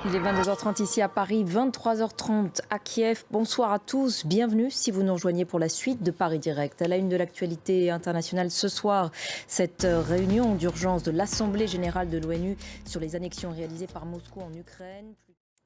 Il est 22h30 ici à Paris, 23h30 à Kiev. Bonsoir à tous, bienvenue si vous nous rejoignez pour la suite de Paris Direct. À la une de l'actualité internationale ce soir, cette réunion d'urgence de l'Assemblée générale de l'ONU sur les annexions réalisées par Moscou en Ukraine.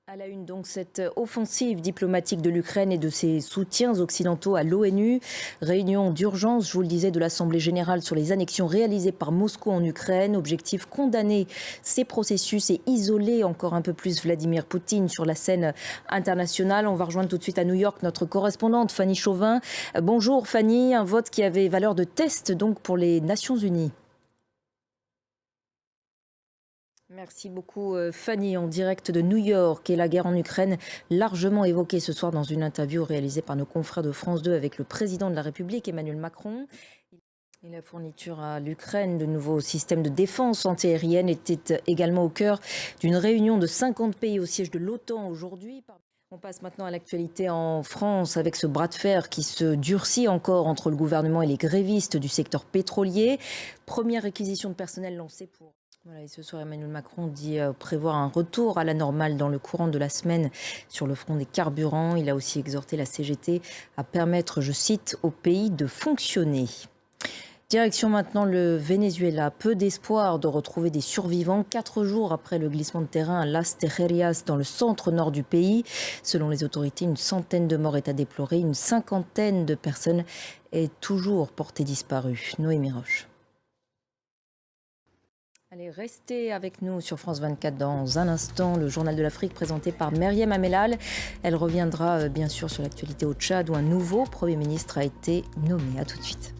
À la une, donc, cette offensive diplomatique de l'Ukraine et de ses soutiens occidentaux à l'ONU. Réunion d'urgence, je vous le disais, de l'Assemblée générale sur les annexions réalisées par Moscou en Ukraine. Objectif, condamner ces processus et isoler encore un peu plus Vladimir Poutine sur la scène internationale. On va rejoindre tout de suite à New York notre correspondante Fanny Chauvin. Bonjour Fanny, un vote qui avait valeur de test donc pour les Nations Unies. Merci beaucoup Fanny, en direct de New York. Et la guerre en Ukraine, largement évoquée ce soir dans une interview réalisée par nos confrères de France 2 avec le président de la République, Emmanuel Macron. Et la fourniture à l'Ukraine de nouveaux systèmes de défense antiaérienne était également au cœur d'une réunion de 50 pays au siège de l'OTAN aujourd'hui. On passe maintenant à l'actualité en France avec ce bras de fer qui se durcit encore entre le gouvernement et les grévistes du secteur pétrolier. Première réquisition de personnel lancée pour... Voilà, et ce soir, Emmanuel Macron dit prévoir un retour à la normale dans le courant de la semaine sur le front des carburants. Il a aussi exhorté la CGT à permettre, je cite, au pays de fonctionner. Direction maintenant le Venezuela. Peu d'espoir de retrouver des survivants 4 jours après le glissement de terrain à Las Tejerías dans le centre-nord du pays. Selon les autorités, une centaine de morts est à déplorer. Une cinquantaine de personnes est toujours portée disparue. Noémie Roche. Allez, restez avec nous sur France 24 dans un instant. Le journal de l'Afrique présenté par Myriam Amelal. Elle reviendra bien sûr sur l'actualité au Tchad où un nouveau Premier ministre a été nommé. À tout de suite.